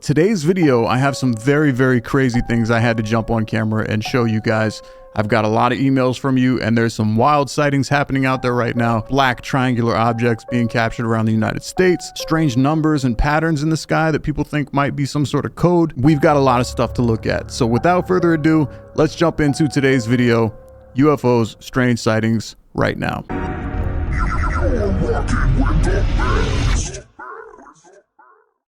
Today's video, I have some very crazy things I had to jump on camera and show you guys. I've got a lot of emails from you, and there's some wild sightings happening out there right now. Black triangular objects being captured around the United States, strange numbers and patterns in the sky that people think might be some sort of code. We've got a lot of stuff to look at. So without further ado, let's jump into today's video, UFOs, strange sightings, right now.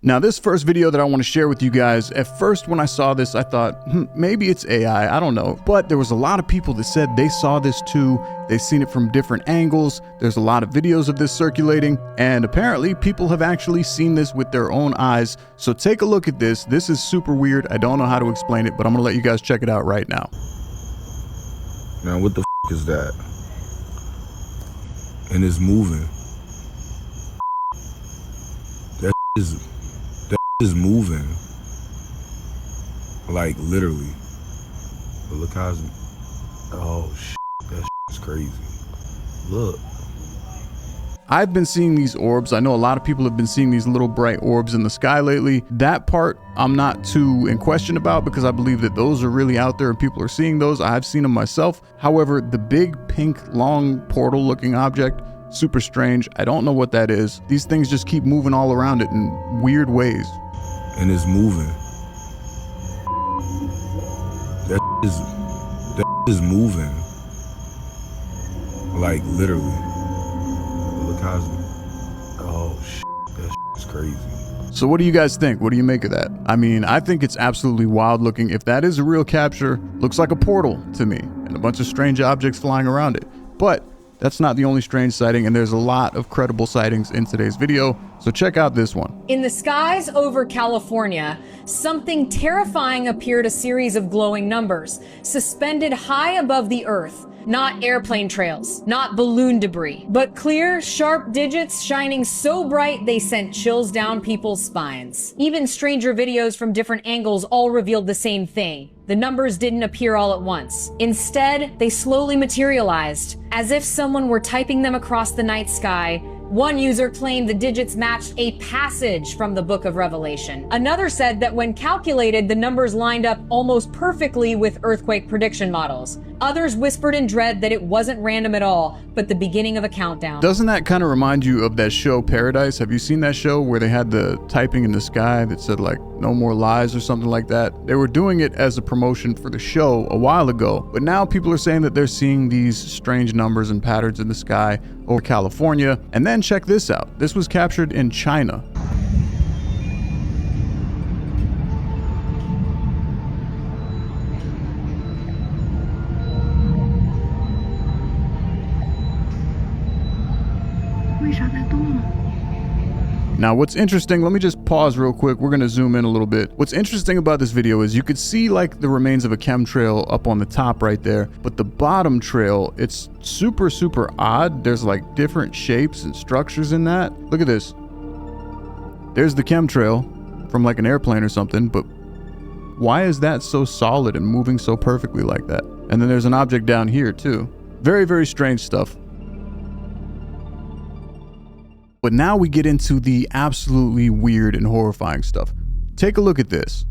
Now, this first video that I want to share with you guys, at first when I saw this, I thought, maybe it's AI, I don't know. But there was a lot of people that said they saw this too. They've seen it from different angles. There's a lot of videos of this circulating, and apparently people have actually seen this with their own eyes. So take a look at this. This is super weird. I don't know how to explain it, but I'm gonna let you guys check it out right now. Now, what the f is that? And it's moving. That is moving, like literally. But look how it's, oh shit, that is crazy. Look. I've been seeing these orbs. I know a lot of people have been seeing these little bright orbs in the sky lately. That part I'm not too in question about, because I believe that those are really out there and people are seeing those. I've seen them myself. However, the big pink long portal looking object, super strange. I don't know what that is. These things just keep moving all around it in weird ways. And it's moving. That is moving. Like literally. Look how it's, oh shit, that is crazy. So what do you guys think? What do you make of that? I mean, I think it's absolutely wild looking. If that is a real capture, looks like a portal to me, and a bunch of strange objects flying around it. But that's not the only strange sighting, and there's a lot of credible sightings in today's video, so check out this one. In the skies over California, something terrifying appeared, a series of glowing numbers, suspended high above the earth. Not airplane trails, not balloon debris, but clear, sharp digits shining so bright they sent chills down people's spines. Even stranger videos from different angles all revealed the same thing. The numbers didn't appear all at once. Instead, they slowly materialized, as if someone were typing them across the night sky. One user claimed the digits matched a passage from the Book of Revelation. Another said that when calculated, the numbers lined up almost perfectly with earthquake prediction models. Others whispered in dread that it wasn't random at all, but the beginning of a countdown. Doesn't that kind of remind you of that show Paradise? Have you seen that show where they had the typing in the sky that said like no more lies or something like that? They were doing it as a promotion for the show a while ago, but now people are saying that they're seeing these strange numbers and patterns in the sky over California. And then check this out. This was captured in China. Now, what's interesting, let me just pause real quick. We're gonna zoom in a little bit. What's interesting about this video is you could see like the remains of a chemtrail up on the top right there, but the bottom trail, it's super odd. There's like different shapes and structures in that. Look at this. There's the chemtrail from like an airplane or something, but why is that so solid and moving so perfectly like that? And then there's an object down here too. Very strange stuff. But now we get into the absolutely weird and horrifying stuff. Take a look at this.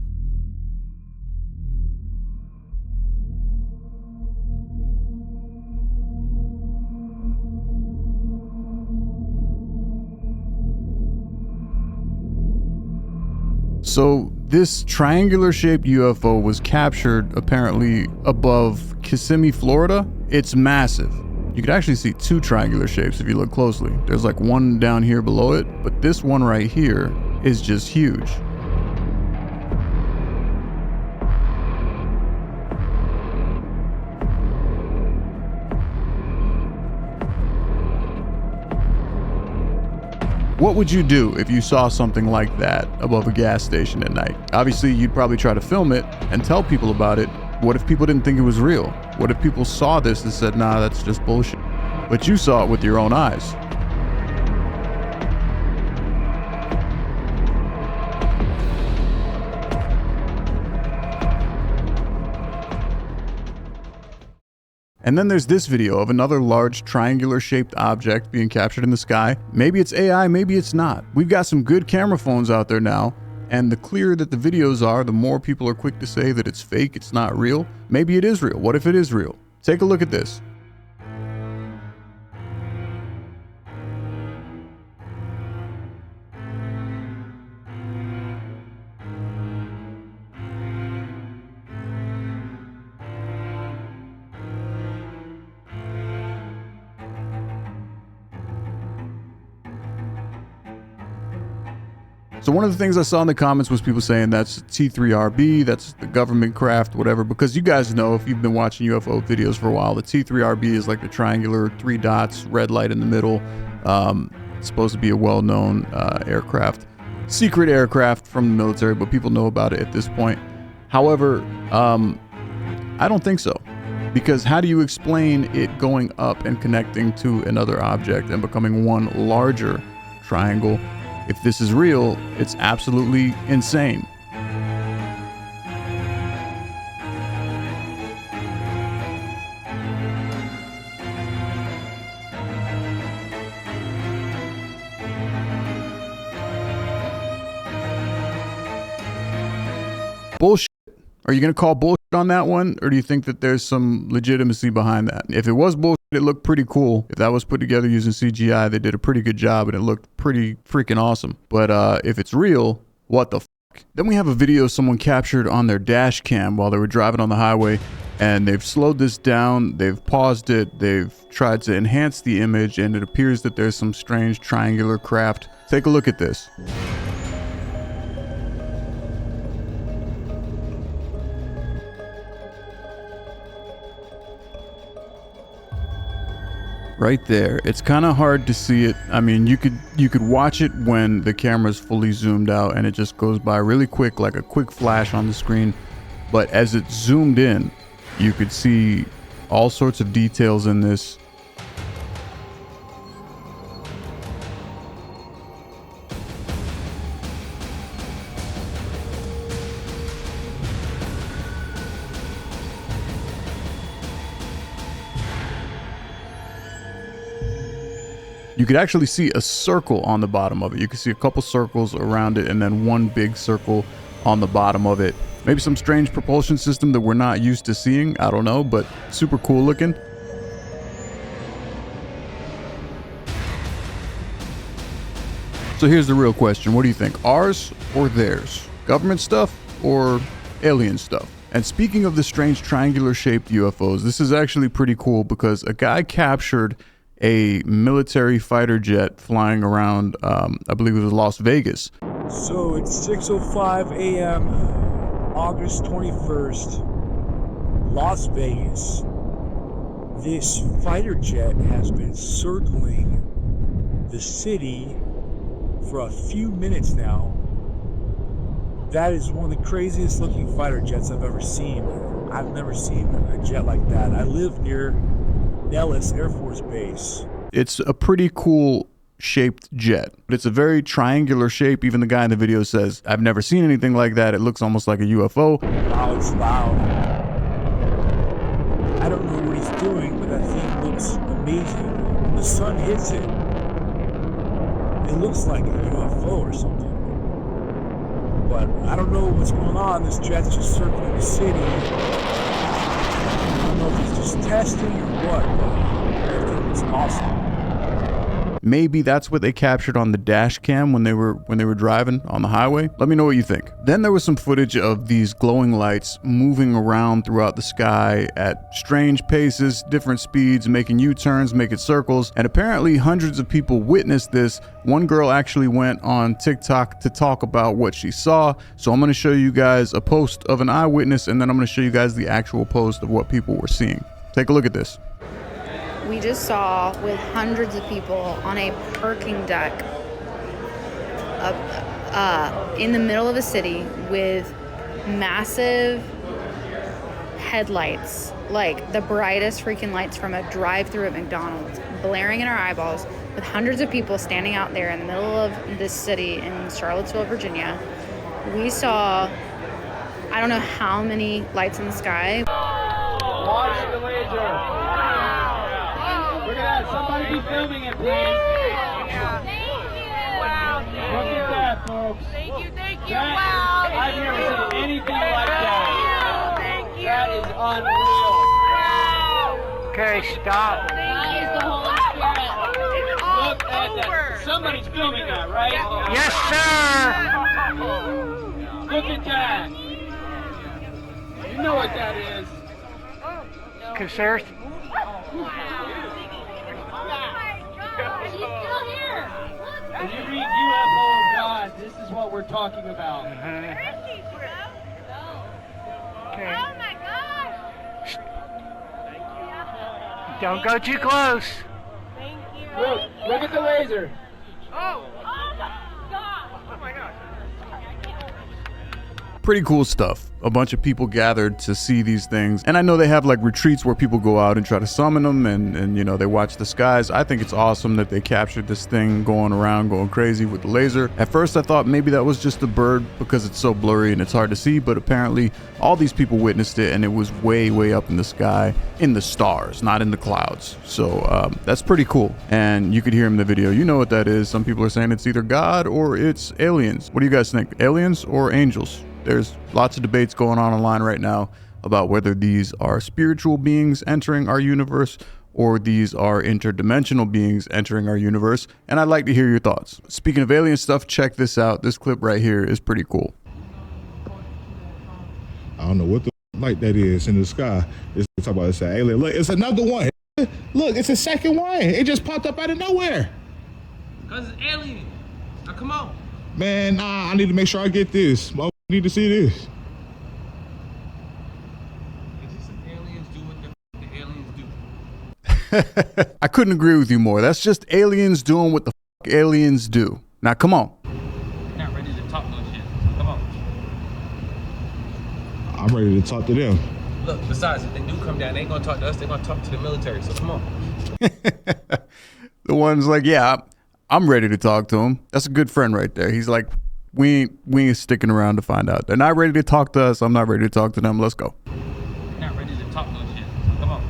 So this triangular shaped UFO was captured apparently above Kissimmee, Florida. It's massive. You could actually see two triangular shapes if you look closely. There's like one down here below it, but this one right here is just huge. What would you do if you saw something like that above a gas station at night? Obviously, you'd probably try to film it and tell people about it. What if people didn't think it was real? What if people saw this and said, nah, that's just bullshit? But you saw it with your own eyes. And then there's this video of another large triangular shaped object being captured in the sky. Maybe it's AI, maybe it's not. We've got some good camera phones out there now, And the clearer that the videos are, the more people are quick to say that it's fake, it's not real. Maybe it is real. What if it is real? Take a look at this. So one of the things I saw in the comments was people saying that's T3RB, that's the government craft, whatever, because you guys know, if you've been watching UFO videos for a while, the T3RB is like the triangular 3 dots, red light in the middle. It's supposed to be a well-known aircraft, secret aircraft from the military, but people know about it at this point. However, I don't think so, because how do you explain it going up and connecting to another object and becoming one larger triangle? If this is real, it's absolutely insane. Bullshit. Are you going to call bullshit on that one? Or do you think that there's some legitimacy behind that? If it was bullshit, it looked pretty cool. If that was put together using CGI, they did a pretty good job and it looked pretty freaking awesome. But if it's real, what the fuck? Then we have a video someone captured on their dash cam while they were driving on the highway, and they've slowed this down, they've paused it, they've tried to enhance the image, and it appears that there's some strange triangular craft. Take a look at this. Right there. It's kind of hard to see it. I mean, you could watch it when the camera's fully zoomed out and it just goes by really quick, like a quick flash on the screen. But as it zoomed in, you could see all sorts of details in this. You could actually see a circle on the bottom of it. You can see a couple circles around it and then one big circle on the bottom of it. Maybe some strange propulsion system that we're not used to seeing. I don't know, but super cool looking. So here's the real question. What do you think? Ours or theirs? Government stuff or alien stuff? And speaking of the strange triangular shaped UFOs, this is actually pretty cool because a guy captured a military fighter jet flying around, I believe it was Las Vegas. So it's 6:05 a.m. August 21st, Las Vegas. This fighter jet has been circling the city for a few minutes now. That is one of the craziest looking fighter jets I've ever seen. I've never seen a jet like that. I live near Nellis Air Force Base. It's a pretty cool shaped jet, but it's a very triangular shape. Even the guy in the video says, I've never seen anything like that. It looks almost like a UFO. Wow, it's loud. I don't know what he's doing, but that thing looks amazing. When the sun hits it, it looks like a UFO or something. But I don't know what's going on. This jet's just circling the city. I don't know if he's just testing or what, but everything was awesome. Maybe that's what they captured on the dash cam when they were driving on the highway. Let me know what you think. Then there was some footage of these glowing lights moving around throughout the sky at strange paces, different speeds, making U-turns, making circles, and apparently hundreds of people witnessed this. One girl actually went on TikTok to talk about what she saw. So I'm going to show you guys a post of an eyewitness, and then I'm going to show you guys the actual post of what people were seeing. Take a look at this. We just saw with hundreds of people on a parking deck in the middle of a city with massive headlights, like the brightest freaking lights from a drive-thru at McDonald's, blaring in our eyeballs, with hundreds of people standing out there in the middle of this city in Charlottesville, Virginia. We saw, I don't know how many lights in the sky. Watch the laser. Look at that. Somebody be filming it, please. Thank you. Wow. Look at that, folks. Thank you. That, I've never seen anything like that. Thank you. That is unreal. Okay, stop. That is the Holy Spirit. Look at that. Somebody's filming that, right? Yes, sir. Look at that. You know what that is. Because there's... When you read UFO God, this is what we're talking about. Okay. Don't go too close. Look at the laser. Pretty cool stuff. A bunch of people gathered to see these things, and I know they have like retreats where people go out and try to summon them, and you know, they watch the skies. I think it's awesome that they captured this thing going around going crazy with the laser. At first I thought maybe that was just a bird because it's so blurry and it's hard to see, but apparently all these people witnessed it, and it was way up in the sky, in the stars, not in the clouds. So that's pretty cool, and you could hear him in the video. You know what that is. Some people are saying it's either God or it's aliens. What do you guys think? Aliens or angels? There's lots of debates going on online right now about whether these are spiritual beings entering our universe or these are interdimensional beings entering our universe, and I'd like to hear your thoughts. Speaking of alien stuff, check this out. This clip right here is pretty cool. I don't know what the light that is in the sky. It's talking about it's an alien. Look, it's another one. Look, it's a second one. It just popped up out of nowhere. Because it's alien. Now come on. Man, nah, I need to make sure I get this. I need to see this. It's just some aliens do what the aliens do. I couldn't agree with you more. That's just aliens doing what the aliens do. Now come on. You're not ready to talk no shit. Come on. I'm ready to talk to them. Look, besides, if they do come down, they ain't gonna talk to us, they're gonna talk to the military, so come on. The one's like, yeah, I'm ready to talk to him. That's a good friend right there. He's like, we ain't sticking around to find out. They're not ready to talk to us. I'm not ready to talk to them. Let's go. You're not ready to talk no shit. Come on.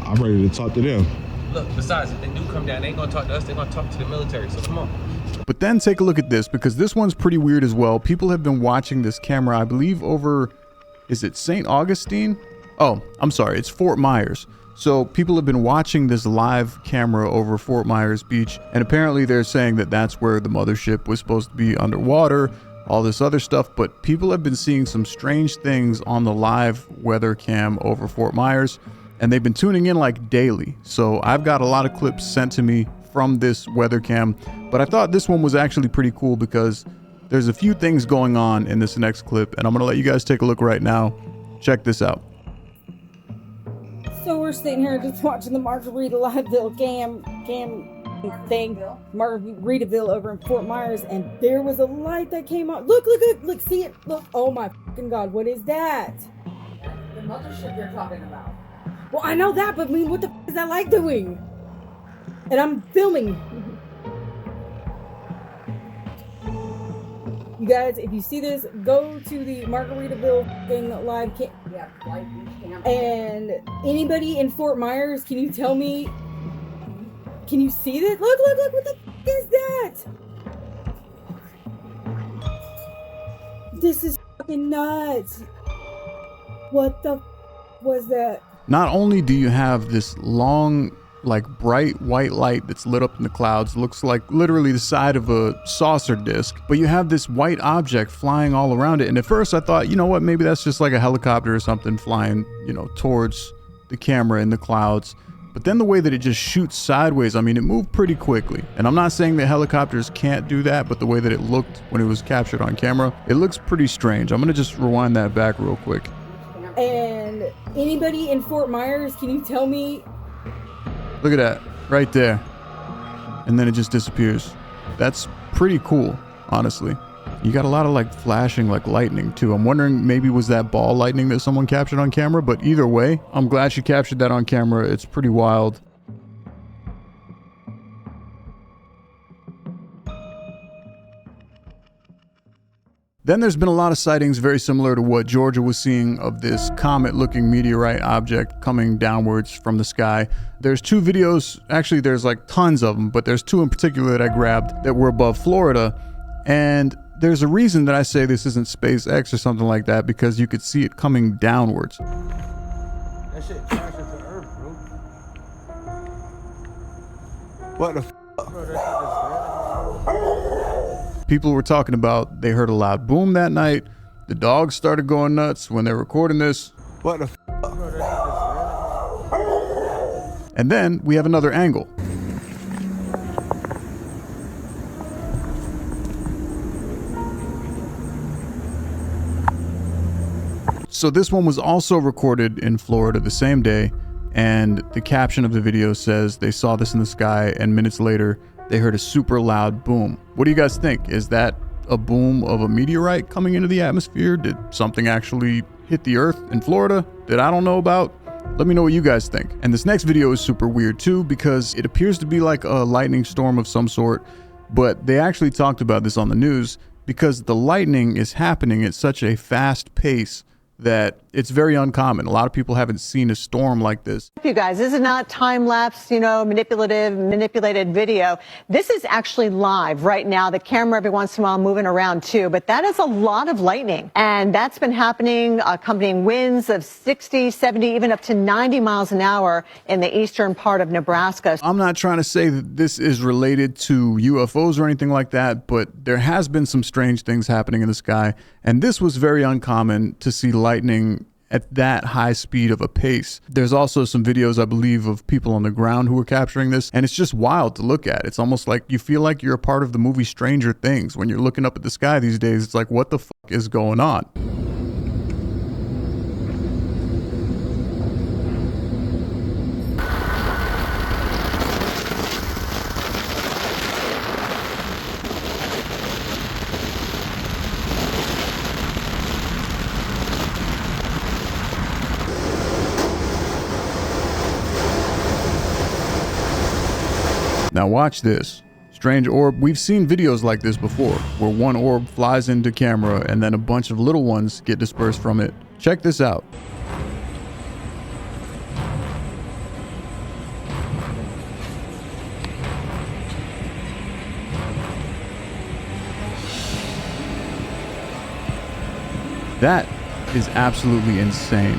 I'm ready to talk to them. Look, besides, if they do come down, they ain't gonna talk to us, they're gonna talk to the military, so come on. But then take a look at this, because this one's pretty weird as well. People have been watching this camera, I believe, over, is it St. Augustine? Oh, I'm sorry, it's Fort Myers. So people have been watching this live camera over Fort Myers Beach, and apparently they're saying that that's where the mothership was supposed to be underwater, all this other stuff, but people have been seeing some strange things on the live weather cam over Fort Myers, and they've been tuning in like daily. So I've got a lot of clips sent to me from this weather cam, but I thought this one was actually pretty cool because there's a few things going on in this next clip, and I'm gonna let you guys take a look right now. Check this out. So we're sitting here just watching the Margaritaville cam thing, Margaritaville over in Fort Myers, and there was a light that came on. Look, see it? Look, oh my fucking God, what is that? The mothership you're talking about. Well, I know that, but I mean, what the is that light doing? And I'm filming. You guys, if you see this, go to the Margaritaville thing live cam. Yeah, live cam. And anybody in Fort Myers, can you tell me? Can you see this? Look! What the f is that? This is fucking nuts. What the f was that? Not only do you have this long, like bright white light that's lit up in the clouds, looks like literally the side of a saucer disc, but you have this white object flying all around it. And at first I thought, you know what, maybe that's just like a helicopter or something flying, you know, towards the camera in the clouds. But then the way that it just shoots sideways, I mean, it moved pretty quickly. And I'm not saying that helicopters can't do that, but the way that it looked when it was captured on camera, it looks pretty strange. I'm gonna just rewind that back real quick. And anybody in Fort Myers, can you tell me? Look at that, right there. And then it just disappears. That's pretty cool, honestly. You got a lot of like flashing like lightning too. I'm wondering, maybe was that ball lightning that someone captured on camera? But either way, I'm glad she captured that on camera. It's pretty wild. Then there's been a lot of sightings very similar to what Georgia was seeing of this comet-looking meteorite object coming downwards from the sky. There's two videos, actually there's like tons of them, but there's two in particular that I grabbed that were above Florida. And there's a reason that I say this isn't SpaceX or something like that, because you could see it coming downwards. That shit crashed into Earth, bro. What the Bro, that shit People were talking about they heard a loud boom that night. The dogs started going nuts when they were recording this. What the And then we have another angle. So this one was also recorded in Florida the same day, and the caption of the video says they saw this in the sky and minutes later they heard a super loud boom. What do you guys think? Is that a boom of a meteorite coming into the atmosphere? Did something actually hit the earth in Florida that I don't know about? Let me know what you guys think. And this next video is super weird too, because it appears to be like a lightning storm of some sort, but they actually talked about this on the news because the lightning is happening at such a fast pace that it's very uncommon. A lot of people haven't seen a storm like this. You guys, this is not time-lapse, manipulated video. This is actually live right now. The camera every once in a while moving around too, but that is a lot of lightning. And that's been happening, accompanying winds of 60, 70, even up to 90 miles an hour in the eastern part of Nebraska. I'm not trying to say that this is related to UFOs or anything like that, but there has been some strange things happening in the sky. And this was very uncommon to see lightning at that high speed of a pace. There's also some videos, I believe, of people on the ground who were capturing this, and it's just wild to look at. It's almost like you feel like you're a part of the movie Stranger Things. When you're looking up at the sky these days, it's like, what the fuck is going on? Now watch this. Strange orb. We've seen videos like this before, where one orb flies into camera and then a bunch of little ones get dispersed from it. Check this out. That is absolutely insane.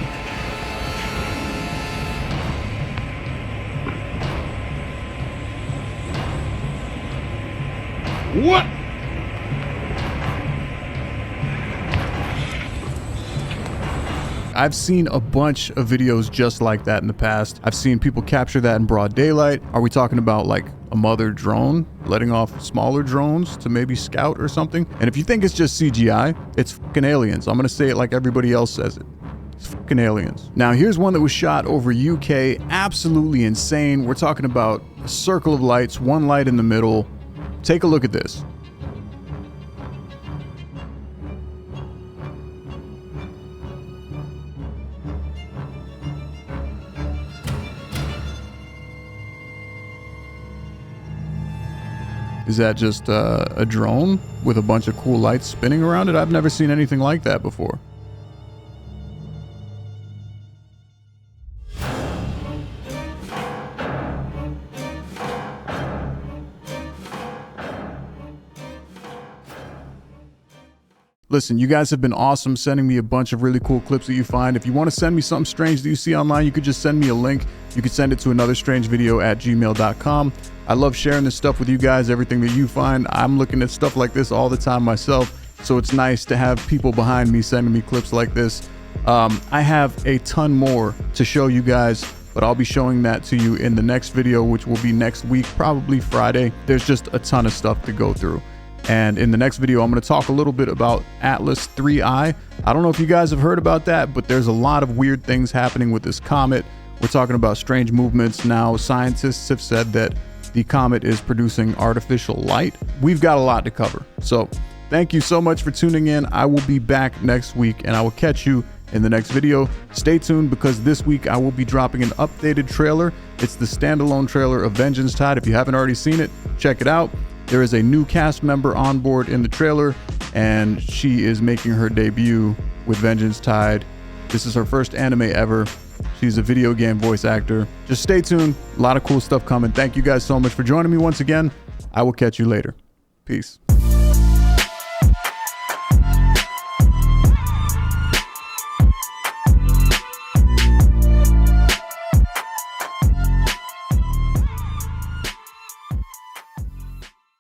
What? I've seen a bunch of videos just like that in the past. I've seen people capture that in broad daylight. Are we talking about like a mother drone letting off smaller drones to maybe scout or something? And if you think it's just CGI, it's fucking aliens. I'm gonna say it like everybody else says it. It's fucking aliens. Now here's one that was shot over UK. Absolutely insane. We're talking about a circle of lights, one light in the middle. Take a look at this. Is that just a drone with a bunch of cool lights spinning around it? I've never seen anything like that before. Listen, you guys have been awesome sending me a bunch of really cool clips that you find. If you want to send me something strange that you see online, you could just send me a link. You could send it to anotherstrangevideo@gmail.com. I love sharing this stuff with you guys, everything that you find. I'm looking at stuff like this all the time myself, so it's nice to have people behind me sending me clips like this. I have a ton more to show you guys, but I'll be showing that to you in the next video, which will be next week, probably Friday. There's just a ton of stuff to go through. And in the next video, I'm going to talk a little bit about Atlas 3I. I don't know if you guys have heard about that, but there's a lot of weird things happening with this comet. We're talking about strange movements. Now, scientists have said that the comet is producing artificial light. We've got a lot to cover. So thank you so much for tuning in. I will be back next week and I will catch you in the next video. Stay tuned because this week I will be dropping an updated trailer. It's the standalone trailer of Vengeance Tide. If you haven't already seen it, check it out. There is a new cast member on board in the trailer, and she is making her debut with Vengeance Tide. This is her first anime ever. She's a video game voice actor. Just stay tuned. A lot of cool stuff coming. Thank you guys so much for joining me once again. I will catch you later. Peace.